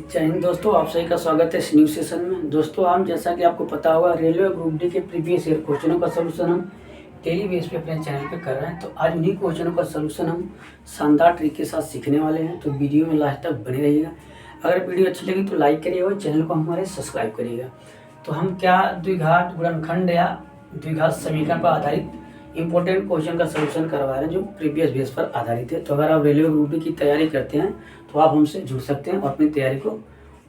जय हिंद दोस्तों, आप सभी का स्वागत है इस न्यू सेशन में। दोस्तों हम जैसा कि आपको पता होगा, रेलवे ग्रुप डी के प्रीवियस ईयर क्वेश्चनों का सलूशन हम डेली बेस पे अपने चैनल पे कर रहे हैं। तो आज उन्हीं क्वेश्चनों का सलूशन हम शानदार ट्रिक के साथ सीखने वाले हैं। तो वीडियो में लास्ट तक बने रहिएगा। अगर वीडियो अच्छी लगी तो लाइक करिएगा और चैनल को हमारे सब्सक्राइब करिएगा। तो हम क्या द्विघात गुणनखंड या द्विघात समीकरण पर आधारित इंपॉर्टेंट क्वेश्चन का सलूशन करवा रहे हैं जो प्रीवियस बेस पर आधारित है। तो अगर आप रेलवे ग्रुप डी की तैयारी करते हैं तो आप हमसे जुड़ सकते हैं और अपनी तैयारी को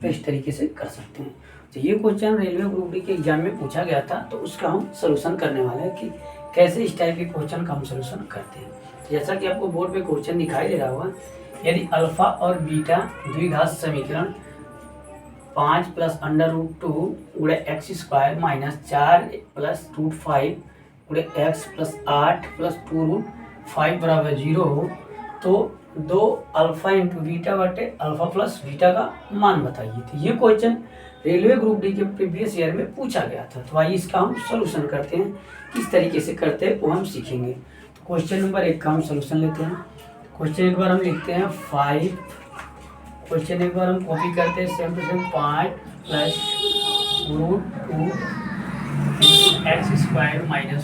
बेस्ट तरीके से कर सकते हैं। तो ये क्वेश्चन रेलवे ग्रुप डी के एग्जाम में पूछा गया था, तो उसका हम सलूशन करने वाले हैं कि कैसे इस टाइप के क्वेश्चन का हम सलूशन करते हैं। तो जैसा कि आपको बोर्ड पे क्वेश्चन दिखाई दे रहा होगा, यदि अल्फा और बीटा द्विघात समीकरण 5 + √2 गुणे x² - 4 + √5 गुणे x + 8 + 2√5 बराबर 0 हो, तो दो अल्फा इंटू बीटा बटे अल्फा प्लस बीटा का मान बताइए। तो ये क्वेश्चन रेलवे ग्रुप डी के प्रीवियस ईयर में पूछा गया था। तो आइए इसका हम सलूशन करते हैं। किस तरीके से करते हैं वो हम सीखेंगे। तो क्वेश्चन नंबर 1 का हम सलूशन लेते हैं। क्वेश्चन एक बार हम लिखते हैं 5। क्वेश्चन एक बार हम कॉपी करते हैं same to same 5 + √2 x² -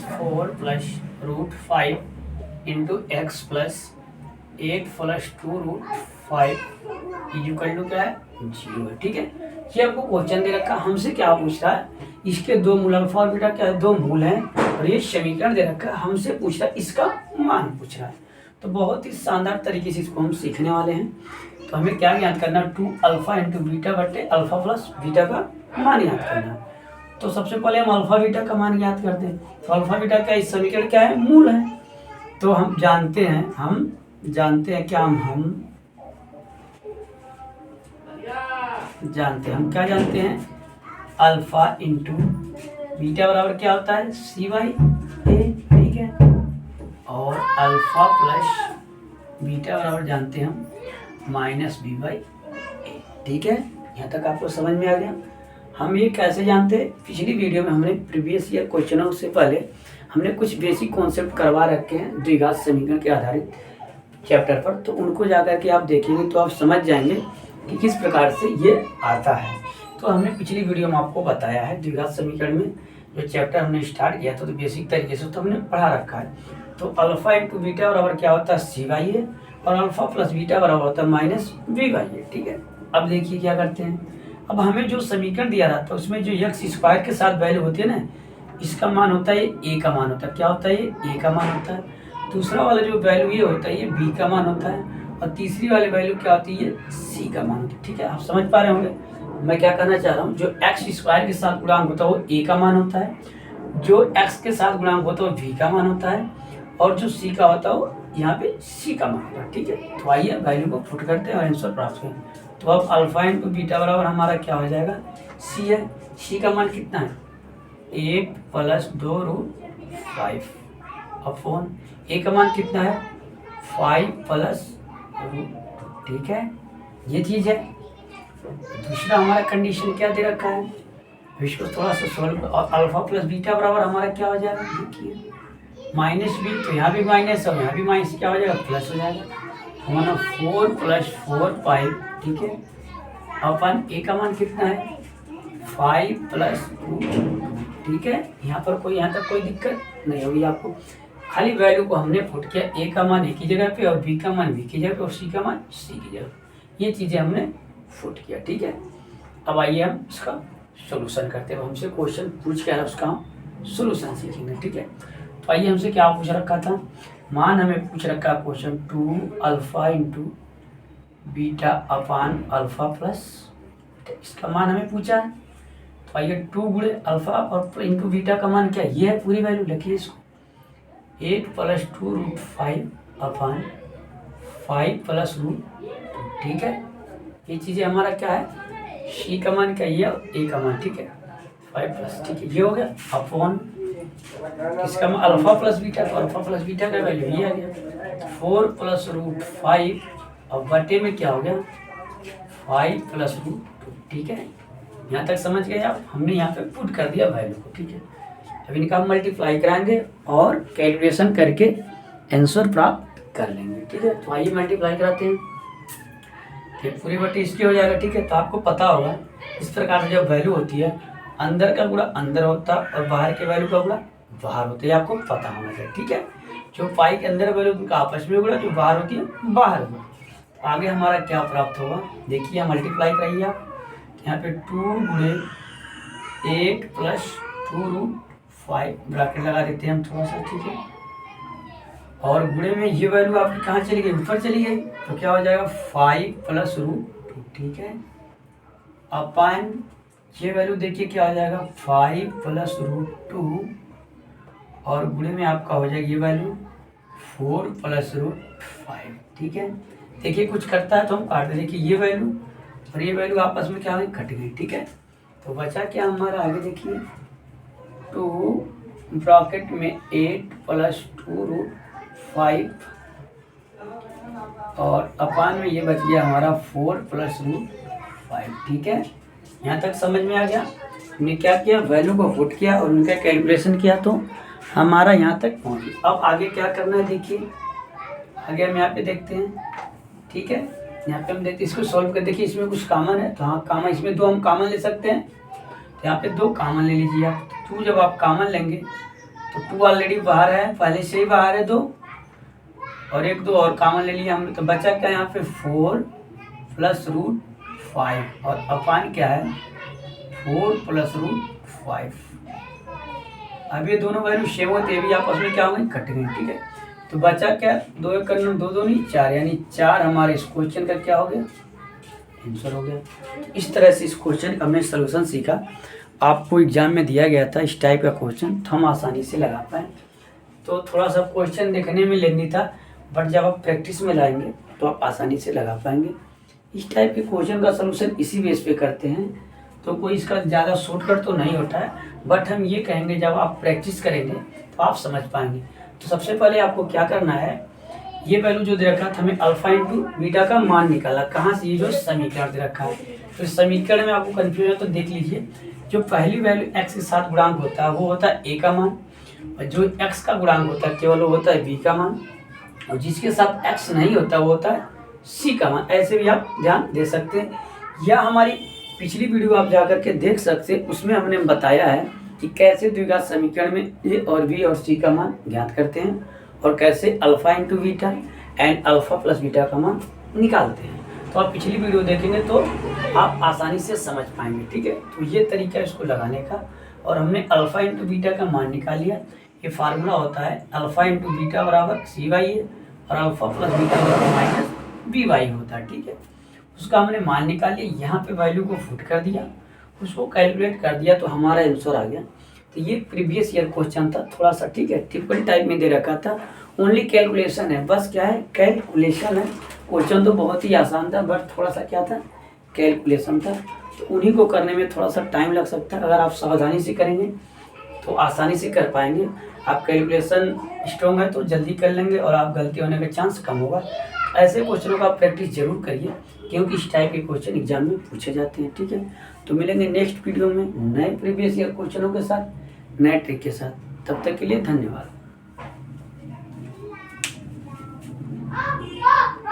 4 + √5 into x + 8 + 2√5 equal to क्या है 0 है। ठीक है, ये आपको क्वेश्चन दे रखा है। हमसे क्या पूछ रहा है, इसके दो मूल अल्फा और बीटा क्या है, दो मूल हैं और ये समीकरण दे रखा है। हमसे पूछ रहा है इसका मान पूछ रहा है। तो बहुत ही शानदार तरीके से इसको हम सीखने वाले हैं। तो हमें क्या याद करना है, 2 अल्फा इंटू बीटा बटे अल्फा प्लस बीटा का मान याद करना है। तो सबसे पहले हम अल्फा बीटा का मान याद करते हैं। तो अल्फा बीटा क्या, इस समीकरण क्या है, मूल है। तो हम जानते हैं क्या, हम क्या जानते हैं, अल्फा इंटू बीटा बराबर क्या होता है, c/a। ठीक है, और अल्फा प्लस बीटा बराबर जानते हैं हम -b/a। ठीक है, यहाँ तक आपको समझ में आ गया। हम ये कैसे जानते हैं, पिछली वीडियो में हमने प्रीवियस ईयर क्वेश्चनों से पहले हमने कुछ बेसिक कॉन्सेप्ट करवा रखे हैं द्विघात समीकरण के आधारित चैप्टर पर। तो उनको जाकर के आप देखेंगे तो आप समझ जाएंगे कि किस प्रकार से ये आता है। तो हमने पिछली वीडियो में आपको बताया है द्विघात समीकरण में जो चैप्टर हमने स्टार्ट किया था, तो बेसिक तरीके से तो हमने पढ़ा रखा है। तो अल्फा इंटू बीटा बराबर क्या होता है, c/a, और अल्फा प्लस बीटा बराबर होता है -b/a। ठीक है, अब देखिए क्या करते हैं। अब हमें जो समीकरण दिया रहता है उसमें जो x² के साथ वैल्यू होती है ना, इसका मान होता है a का मान होता है। क्या होता है, ये a का मान होता है। दूसरा वाला जो वैल्यू ये होता है, ये b का मान होता है। और तीसरी वाली वैल्यू क्या होती है, c का मान होता है। ठीक है, आप समझ पा रहे होंगे मैं क्या कहना चाह रहा हूँ। जो x² के साथ गुणांक होता है वो a का मान होता है, जो x के साथ गुणांक होता है वो v का मान होता है, और जो c का होता है वो यहाँ पे c का मान होता है। ठीक है, तो आइए वैल्यू को पुट करते हैं और आंसर प्राप्त करें। तो अब अल्फा इंटू बीटा बराबर हमारा क्या हो जाएगा, c है। c का मान कितना है, 8 + 2√5 अपॉन a का मान कितना है, 5 + √2। ठीक है, ये चीज़ है। दूसरा हमारा कंडीशन क्या दे रखा है, इसको थोड़ा सा सोल्व, और अल्फा प्लस बीटा बराबर हमारा क्या हो जाएगा, देखिए -b, तो यहाँ भी माइनस और यहाँ भी माइनस, क्या हो जाएगा, प्लस हो जाएगा। हमारा 4 + 4 5। ठीक है, अपन a का मान कितना है, 5 + 2। ठीक है, यहाँ तक कोई दिक्कत नहीं होगी आपको। खाली वैल्यू को हमने पुट किया, a का मान a की जगह पे और b का मान b की जगह पे और c का मान c की जगह, ये चीज़ें हमने पुट किया। ठीक है, अब आइए हम इसका सॉल्यूशन करते हैं। हमसे क्वेश्चन पूछ के उसका हम सॉल्यूशन सीखेंगे। ठीक है, तो आइए हमसे क्या पूछ रखा था, मान हमें पूछ रखा क्वेश्चन 2 अल्फा इंटू बीटा अपान अल्फा प्लस, इसका मान हमें पूछा है। तो आइए 2 गुणे अल्फा और इंटू बीटा का मान क्या, ये है पूरी वैल्यू, लिखिए इसको 8 + 2√5 अपान 5 + √2। ठीक है, ये चीज़ें हमारा क्या है, c का मान क्या, ये और a का मान। ठीक है, 5+, ठीक है, ये हो गया अपॉन इसका मान अल्फा प्लस बीटा, तो अल्फा प्लस बीटा का वैल्यू ये आ गया 4 + √5 और बटे में क्या हो गया 5 + √2। ठीक है, यहाँ तक समझ गए आप। हमने यहाँ पे पुट कर दिया वैल्यू को। ठीक है, अब इनका हम मल्टीप्लाई कराएंगे और कैलकुलेशन करके आंसर प्राप्त कर लेंगे। ठीक है, तो आइए मल्टीप्लाई कराते हैं। फिर पूरी बटी इसकी हो जाएगा, ठीक है। तो आपको पता होगा इस प्रकार से जब वैल्यू होती है अंदर का गुणा अंदर होता है और बाहर के वैल्यू का गुणा बाहर होता है, आपको पता होना चाहिए, ठीक है। जो पाई के अंदर वैल्यू उनका आपस में गुणा, जो बाहर होती है बाहर होगा। आगे हमारा क्या प्राप्त होगा, देखिए मल्टीप्लाई कराइए आप। यहाँ पे 2 गुणे 8 प्लस 2√5 ब्रैकेट लगा देते हैं हम थोड़ा सा, ठीक है। और गुणे में ये वैल्यू आपकी कहाँ चली गई, ऊपर चली गई, तो क्या हो जाएगा 5 प्लस √2, ठीक है। अपान ये वैल्यू देखिए क्या हो जाएगा 5 प्लस √2 और गुणे में आपका हो जाएगा ये वैल्यू 4 प्लस √5, ठीक है। देखिए कुछ करता है तो हम काट दें, देखिए ये वैल्यू और ये वैल्यू आपस में क्या हुई, कट गई, ठीक है। तो बचा क्या हमारा, आगे देखिए 2 ब्रैकेट में 8 प्लस 2√5 और अपान में ये बच गया हमारा 4 प्लस √5, ठीक है। यहाँ तक समझ में आ गया। हमने क्या किया, वैल्यू को पुट किया और उनका कैलकुलेशन किया तो हमारा यहाँ तक पहुँच गया। अब आगे क्या करना है, देखिए आगे हम यहाँ पे देखते हैं, ठीक है। यहाँ पे हम देखते हैं इसको सॉल्व कर, देखिए इसमें कुछ कॉमन है तो हाँ कॉमन, इसमें 2 हम कॉमन ले सकते हैं, तो यहाँ पे 2 कॉमन ले लीजिए आप। 2 जब आप कॉमन लेंगे तो 2 ऑलरेडी बाहर है, पहले से ही बाहर है 2 और 1 2 और कॉमन ले लिया हमने, तो बचा क्या यहाँ पे 4 प्लस √5 और अपान क्या है 4 प्लस √5। अब ये दोनों वैल्यू सेम होते हैं, भी आपस में क्या हो गई, कट गई, ठीक है। तो बचा क्या, 2 1 करना 2 2 नहीं 4, यानी 4 हमारे इस क्वेश्चन का क्या हो गया, आंसर हो गया। तो इस तरह से इस क्वेश्चन का हमने सलूशन सीखा। आपको एग्जाम में दिया गया था इस टाइप का क्वेश्चन, तो हम आसानी से लगा पाए। तो थोड़ा सा क्वेश्चन देखने में लेंदी था, बट जब आप प्रैक्टिस में लाएंगे तो आप आसानी से लगा पाएंगे। इस टाइप के क्वेश्चन का सलूशन इसी बेस पे करते हैं, तो कोई इसका ज़्यादा शॉर्टकट तो नहीं होता है, बट हम ये कहेंगे जब आप प्रैक्टिस करेंगे तो आप समझ पाएंगे। तो सबसे पहले आपको क्या करना है, ये वैल्यू जो दे रखा था हमें अल्फा इंटू बीटा का मान निकाला, कहाँ से, ये जो समीकरण दे रखा है। तो समीकरण में आपको कन्फ्यूजन है तो देख लीजिए, जो पहली वैल्यू x के साथ गुणांक होता है वो होता है a का मान, और जो x का गुणांक होता है केवल वो होता है b का मान, और जिसके साथ x नहीं होता वो होता है c का मान। ऐसे भी आप ध्यान दे सकते हैं, या हमारी पिछली वीडियो आप जा करके देख सकते हैं, उसमें हमने बताया है कि कैसे द्विघात समीकरण में a और b और c का मान ज्ञात करते हैं और कैसे alpha into beta and alpha plus beta का मान निकालते हैं। तो आप पिछली वीडियो देखेंगे तो आप आसानी से समझ पाएंगे, ठीक है। तो ये तरीका इसको लगाने का, और हमने अल्फा इंटू बीटा का मान निकाल लिया। ये फार्मूला होता है अल्फा इंटू बीटा बराबर सी वाई है और अल्फा प्लस बीटा बराबर माइनस बी वाई होता है, ठीक है। उसका हमने मान निकाल लिया, यहाँ पे वैल्यू को फुट कर दिया, उसको कैलकुलेट कर दिया तो हमारा आंसर आ गया। तो ये प्रीवियस ईयर क्वेश्चन था, थोड़ा सा, ठीक है, ट्रिपल टाइप में दे रखा था, ओनली कैलकुलेशन है, बस क्या है, कैलकुलेशन है। क्वेश्चन तो बहुत ही आसान था, बट थोड़ा सा क्या था, कैलकुलेशन था, तो उन्हीं को करने में थोड़ा सा टाइम लग सकता है। अगर आप सावधानी से करेंगे तो आसानी से कर पाएंगे। आप कैलकुलेशन स्ट्रॉन्ग है तो जल्दी कर लेंगे और आप गलती होने का चांस कम होगा। ऐसे क्वेश्चनों का प्रैक्टिस जरूर करिए, क्योंकि इस टाइप के क्वेश्चन एग्जाम में पूछे जाते हैं, ठीक है। तो मिलेंगे नेक्स्ट वीडियो में नए प्रीवियस ईयर क्वेश्चनों के साथ, नए ट्रिक के साथ। तब तक के लिए धन्यवाद।